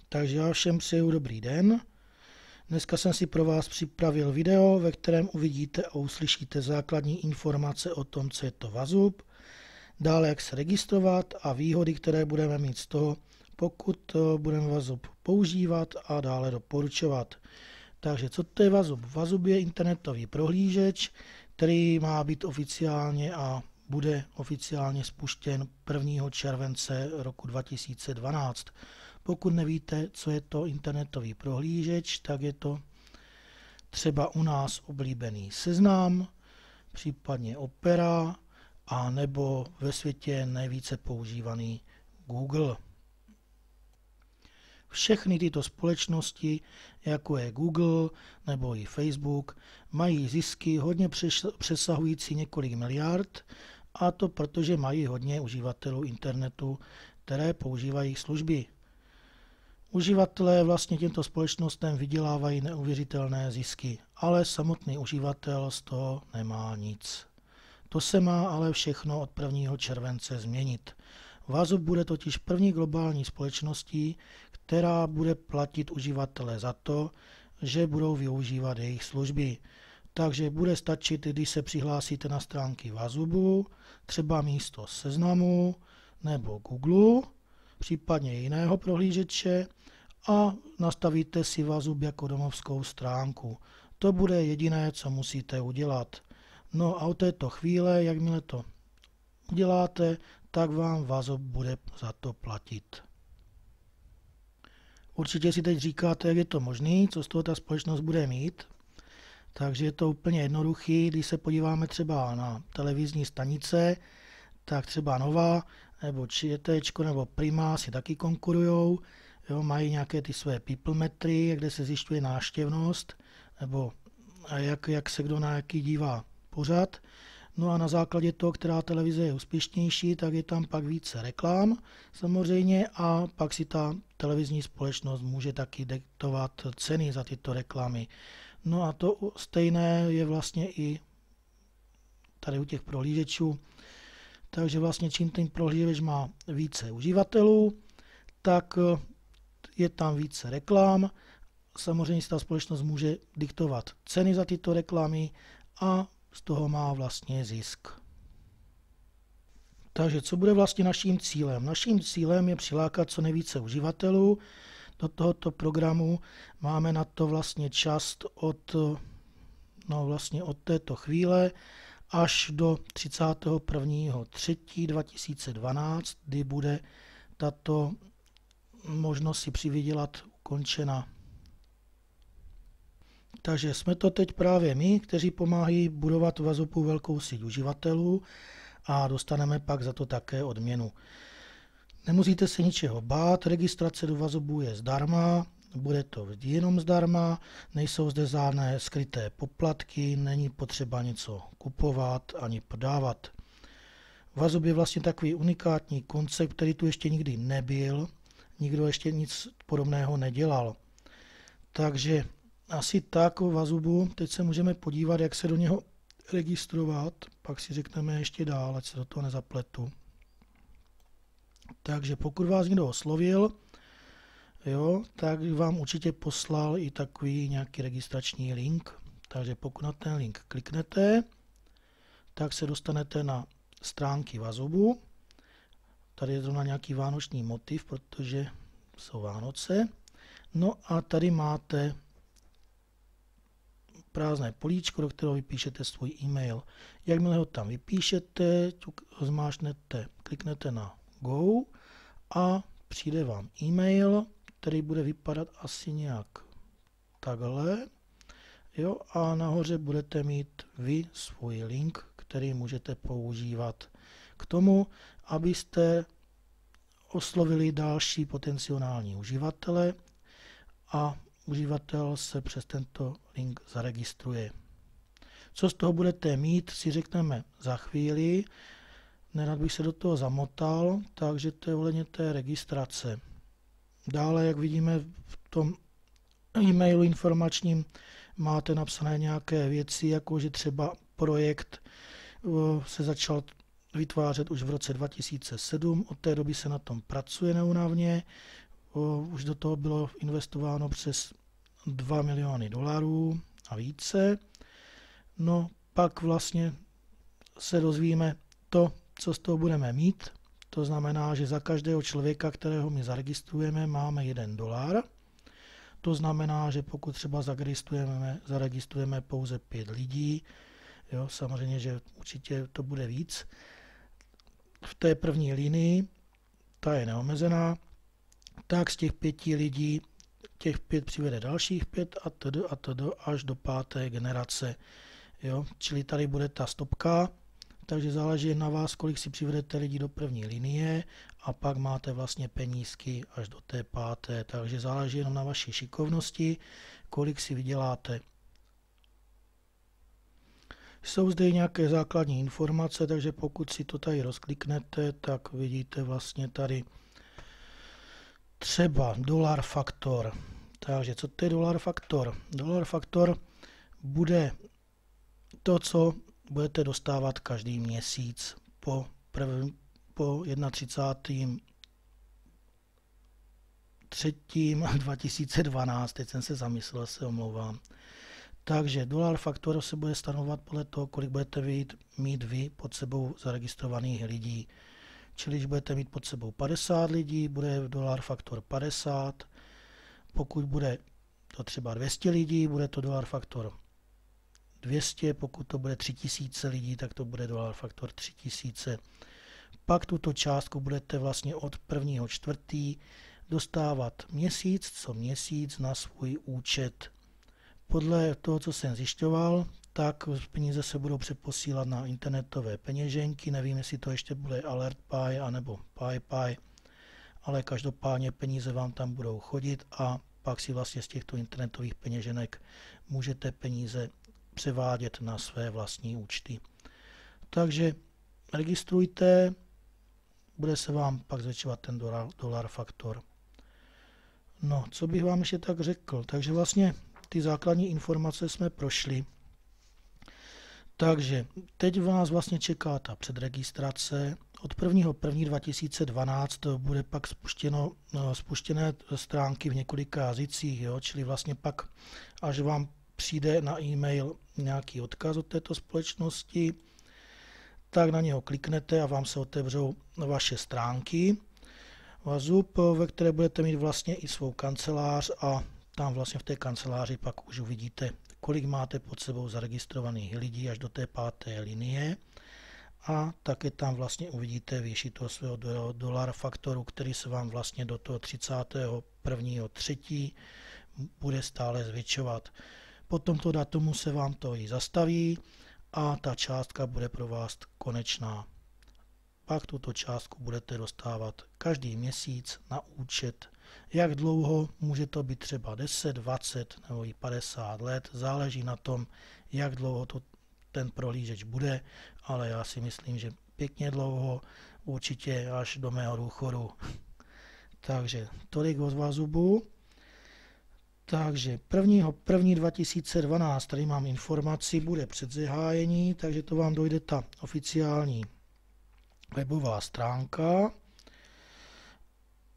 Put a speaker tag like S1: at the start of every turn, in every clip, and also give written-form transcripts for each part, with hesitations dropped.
S1: Takže já všem přeju dobrý den. Dneska jsem si pro vás připravil video, ve kterém uvidíte a uslyšíte základní informace o tom, co je to VAZUP, dále jak se registrovat a výhody, které budeme mít z toho, pokud budeme VAZUP používat a dále doporučovat. Takže co to je VAZUP? VAZUP je internetový prohlížeč, který má být oficiálně a bude oficiálně spuštěn 1. července roku 2012. Pokud nevíte, co je to internetový prohlížeč, tak je to třeba u nás oblíbený Seznam, případně Opera, a nebo ve světě nejvíce používaný Google. Všechny tyto společnosti, jako je Google nebo i Facebook, mají zisky hodně přesahující několik miliard, a to protože mají hodně uživatelů internetu, které používají služby. Uživatelé vlastně těmto společnostem vydělávají neuvěřitelné zisky, ale samotný uživatel z toho nemá nic. To se má ale všechno od 1. července změnit. VAZUP bude totiž první globální společností, která bude platit uživatele za to, že budou využívat jejich služby. Takže bude stačit, když se přihlásíte na stránky VAZUPu, třeba místo Seznamu nebo Google, případně jiného prohlížeče, a nastavíte si VAZUP jako domovskou stránku. To bude jediné, co musíte udělat. No a od této chvíle, jakmile to uděláte, tak vám VAZUP bude za to platit. Určitě si teď říkáte, jak je to možné, co z toho ta společnost bude mít. Takže je to úplně jednoduchý. Když se podíváme třeba na televizní stanice, tak třeba Nova nebo ČT nebo Prima si taky konkurujou. Jo, mají nějaké ty své people metry, kde se zjišťuje návštěvnost, nebo jak se kdo na jaký dívá pořad. No a na základě toho, která televize je úspěšnější, tak je tam pak více reklam samozřejmě, a pak si ta televizní společnost může taky diktovat ceny za tyto reklamy. No a to stejné je vlastně i tady u těch prohlížečů. Takže vlastně čím ten prohlížeč má více uživatelů, tak je tam více reklam. Samozřejmě si ta společnost může diktovat ceny za tyto reklamy a z toho má vlastně zisk. Takže co bude vlastně naším cílem? Naším cílem je přilákat co nejvíce uživatelů do tohoto programu. Máme na to vlastně čas od této chvíle až do 31.3.2012, kdy bude tato možnost si přivydělat ukončena. Takže jsme to teď právě my, kteří pomáhají budovat VAZUPu velkou síť uživatelů, a dostaneme pak za to také odměnu. Nemusíte se ničeho bát, registrace do VAZUPu je zdarma, bude to vždy jenom zdarma, nejsou zde žádné skryté poplatky, není potřeba něco kupovat ani prodávat. VAZUP je vlastně takový unikátní koncept, který tu ještě nikdy nebyl, nikdo ještě nic podobného nedělal. Takže asi tak o VAZUPu. Teď se můžeme podívat, jak se do něho registrovat, pak si řekneme ještě dál, ať se do toho nezapletu. Takže pokud vás někdo oslovil, jo, tak vám určitě poslal i takový nějaký registrační link. Takže pokud na ten link kliknete, tak se dostanete na stránky VAZUPu. Tady je zrovna nějaký vánoční motiv, protože jsou Vánoce. No a tady máte prázdné políčko, do kterého vypíšete svůj e-mail. Jakmile ho tam vypíšete, zmáčknete, kliknete na Go a přijde vám e-mail, který bude vypadat asi nějak takhle. Jo, a nahoře budete mít vy svůj link, který můžete používat k tomu, abyste oslovili další potenciální uživatele, a uživatel se přes tento link zaregistruje. Co z toho budete mít, si řekneme za chvíli. Nerad bych se do toho zamotal, takže to je ohledně té registrace. Dále, jak vidíme v tom e-mailu informačním, máte napsané nějaké věci, jako že třeba projekt se začal vytvářet už v roce 2007, od té doby se na tom pracuje neúnavně, už do toho bylo investováno přes $2 miliony a více. No pak vlastně se dozvíme to, co z toho budeme mít. To znamená, že za každého člověka, kterého my zaregistrujeme, máme $1. To znamená, že pokud třeba zaregistrujeme pouze 5 lidí, jo, samozřejmě, že určitě to bude víc. V té první linii, ta je neomezená, tak z těch 5 lidí, těch 5 přivede dalších 5 a td. Až do 5. generace. Jo. Čili tady bude ta stopka, takže záleží na vás, kolik si přivedete lidí do první linie a pak máte vlastně penízky až do té 5. Takže záleží jenom na vaší šikovnosti, kolik si vyděláte. Jsou zde nějaké základní informace, takže pokud si to tady rozkliknete, tak vidíte vlastně tady třeba dolar faktor. Takže co to je dolar faktor? Dolar faktor bude to, co budete dostávat každý měsíc po 31.3.2012. Teď jsem se zamyslel, se omlouvám. Takže dolar faktor se bude stanovovat podle toho, kolik budete mít vy pod sebou zaregistrovaných lidí. Čili když budete mít pod sebou 50 lidí, bude dolar faktor 50. Pokud bude to třeba 200 lidí, bude to dolar faktor 200. Pokud to bude 3000 lidí, tak to bude dolar faktor 3000. Pak tuto částku budete vlastně od 1.4. dostávat měsíc co měsíc na svůj účet. Podle toho, co jsem zjišťoval, tak peníze se budou přeposílat na internetové peněženky. Nevím, jestli to ještě bude AlertPay anebo PayPay, ale každopádně peníze vám tam budou chodit a pak si vlastně z těchto internetových peněženek můžete peníze převádět na své vlastní účty. Takže registrujte, bude se vám pak zvětšovat ten dolar faktor. No, co bych vám ještě tak řekl? Takže vlastně ty základní informace jsme prošli. Takže teď vás vlastně čeká ta předregistrace. Od 1.1.2012 bude pak spuštěné stránky v několika jazycích, jo? Čili vlastně pak, až vám přijde na e-mail nějaký odkaz od této společnosti, tak na něho kliknete a vám se otevřou vaše stránky Vazub, ve které budete mít vlastně i svou kancelář a tam vlastně v té kanceláři pak už uvidíte, kolik máte pod sebou zaregistrovaných lidí až do té 5. linie a také tam vlastně uvidíte výši toho svého dolar faktoru, který se vám vlastně do toho 31.3. bude stále zvětšovat. Po tomto datumu se vám to i zastaví a ta částka bude pro vás konečná. Pak tuto částku budete dostávat každý měsíc na účet. Jak dlouho, může to být třeba 10, 20 nebo i 50 let, záleží na tom, jak dlouho ten prohlížeč bude, ale já si myslím, že pěkně dlouho, určitě až do mého důchodu. Takže tolik od Vazubu. Takže 1.1.2012, tady mám informaci, bude předzahájení, takže to vám dojde ta oficiální webová stránka.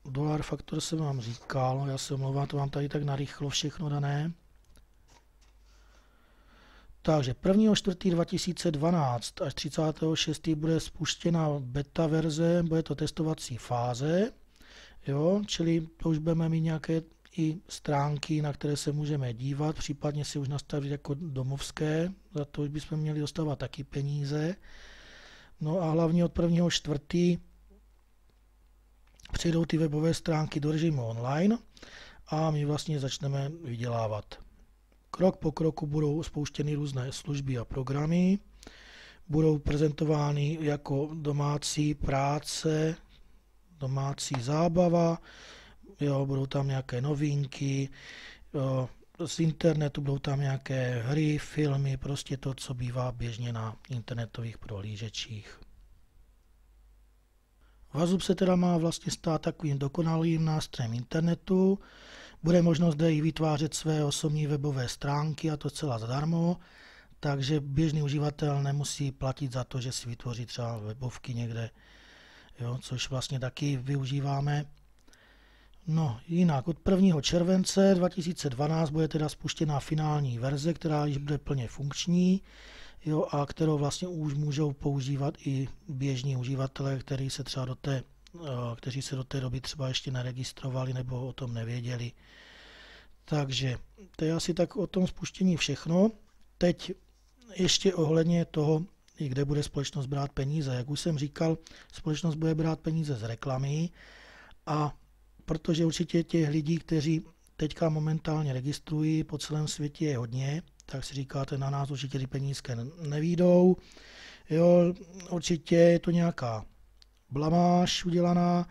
S1: Dolar faktor jsem vám říkal, já se omlouvám, to vám tady tak narychlo všechno dané. Takže 1.4.2012 až 36. bude spuštěna beta verze, bude to testovací fáze, jo, čili to už budeme mít nějaké i stránky, na které se můžeme dívat, případně si už nastavit jako domovské, za to už bychom měli dostávat taky peníze. No a hlavně od 1.4. přejdou ty webové stránky do režimu online a my vlastně začneme vydělávat. Krok po kroku budou spouštěny různé služby a programy, budou prezentovány jako domácí práce, domácí zábava, jo, budou tam nějaké novinky, jo, z internetu budou tam nějaké hry, filmy, prostě to, co bývá běžně na internetových prohlížečích. Vazub se teda má vlastně stát takovým dokonalým nástrojem internetu. Bude možnost zde i vytvářet své osobní webové stránky a to celá zadarmo, takže běžný uživatel nemusí platit za to, že si vytvoří třeba webovky někde, jo, což vlastně taky využíváme. No, jinak od 1. července 2012 bude teda spuštěná finální verze, která již bude plně funkční, jo, a kterou vlastně už můžou používat i běžní uživatelé, kteří se do té doby třeba ještě neregistrovali nebo o tom nevěděli. Takže to je asi tak o tom spuštění všechno. Teď ještě ohledně toho, i kde bude společnost brát peníze. Jak už jsem říkal, společnost bude brát peníze z reklamy, a protože určitě těch lidí, kteří teďka momentálně registrují po celém světě, je hodně, tak si říkáte, na nás určitě ty penízky nevídou. Jo, určitě je to nějaká blamáž udělaná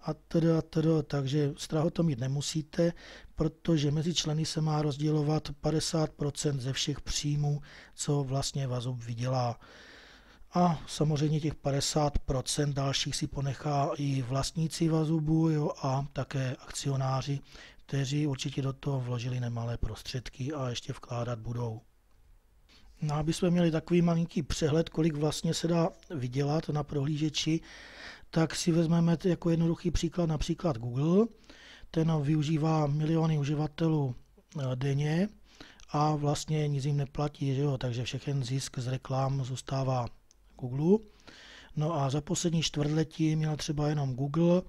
S1: a teda, takže strach o tom mít nemusíte, protože mezi členy se má rozdělovat 50% ze všech příjmů, co vlastně Vazub vydělá. A samozřejmě těch 50% dalších si ponechá i vlastníci Vazubu, jo, a také akcionáři, kteří určitě do toho vložili nemalé prostředky a ještě vkládat budou. No, aby jsme měli takový malinký přehled, kolik vlastně se dá vydělat na prohlížeči, tak si vezmeme jako jednoduchý příklad například Google. Ten využívá miliony uživatelů denně a vlastně nic jim neplatí, že jo? Takže všechen zisk z reklam zůstává Google. No a za poslední čtvrtletí měl třeba jenom Google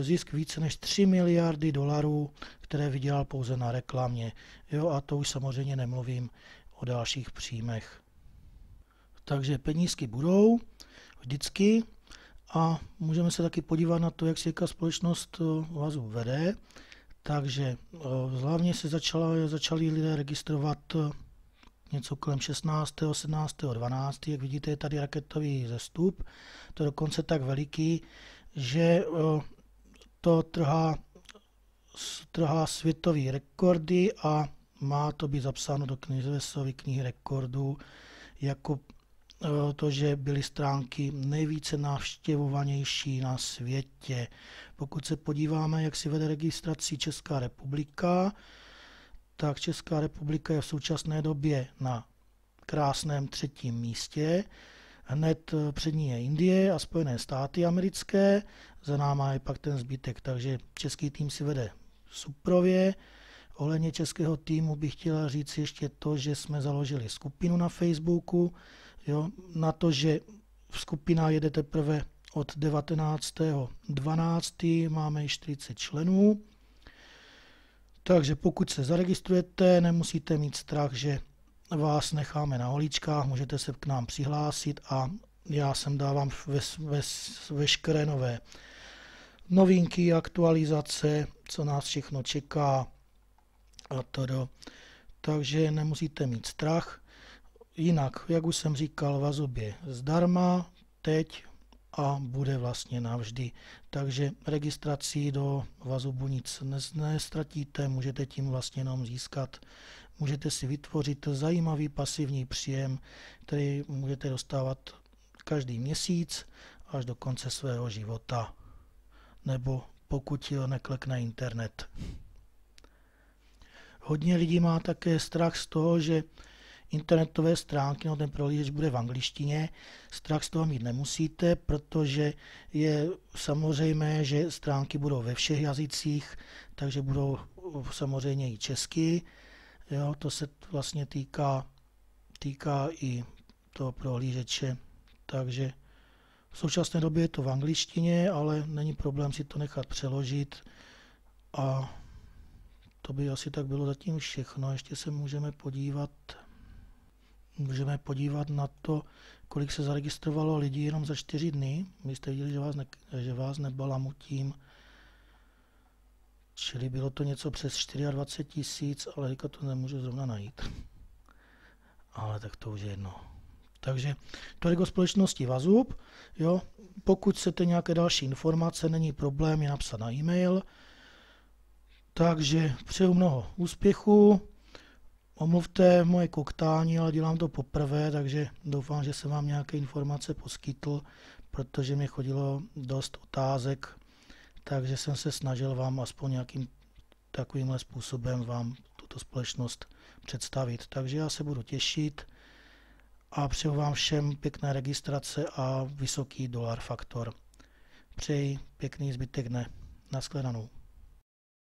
S1: zisk více než 3 miliardy dolarů, které vydělal pouze na reklamě. Jo, a to už samozřejmě nemluvím o dalších příjmech. Takže penízky budou vždycky a můžeme se taky podívat na to, jak se společnost Vazub vede. Takže hlavně se začali lidé registrovat něco kolem 16., 17., 12. Jak vidíte, je tady raketový zestup. To je dokonce tak veliký, že to trhá světové rekordy a má to být zapsáno do Guinnessovy knihy rekordů jako to, že byly stránky nejvíce navštěvovanější na světě. Pokud se podíváme, jak si vede registrací Česká republika, tak Česká republika je v současné době na krásném 3. místě. Hned před ní je Indie a Spojené státy americké, za náma je pak ten zbytek, takže český tým si vede suprově. Ohledně českého týmu bych chtěl říct ještě to, že jsme založili skupinu na Facebooku, jo, na to, že skupina jede teprve od 19.12. máme 40 členů, takže pokud se zaregistrujete, nemusíte mít strach, že vás necháme na holíčkách, můžete se k nám přihlásit a já sem dávám veškeré nové novinky, aktualizace, co nás všechno čeká a todo. Takže nemusíte mít strach. Jinak, jak už jsem říkal, Vazub je zdarma teď a bude vlastně navždy. Takže registrací do Vazubu nic nestratíte, můžete tím vlastně jenom získat. Můžete si vytvořit zajímavý pasivní příjem, který můžete dostávat každý měsíc až do konce svého života, nebo pokud neklekne internet. Hodně lidí má také strach z toho, že internetové stránky, ten prohlížeč bude v angličtině. Strach z toho mít nemusíte, protože je samozřejmé, že stránky budou ve všech jazycích, takže budou samozřejmě i česky. Jo, to se vlastně týká i toho prohlížeče, takže v současné době je to v angličtině, ale není problém si to nechat přeložit a to by asi tak bylo zatím všechno. Ještě se můžeme podívat na to, kolik se zaregistrovalo lidí jenom za 4 dny. Vy jste viděli, že vás nebalamutím. Čili bylo to něco přes 24 000, ale teďka to nemůžu zrovna najít. Ale tak to už je jedno. Takže tolik o společnosti Vazub. Jo. Pokud chcete nějaké další informace, není problém je napsat na e-mail. Takže přeju mnoho úspěchu. Omluvte moje koktání, ale dělám to poprvé, takže doufám, že jsem vám nějaké informace poskytl, protože mě chodilo dost otázek, takže jsem se snažil vám aspoň nějakým takovýmhle způsobem vám tuto společnost představit. Takže já se budu těšit a přeju vám všem pěkné registrace a vysoký dolar faktor. Přeji pěkný zbytek dne. Naschledanou.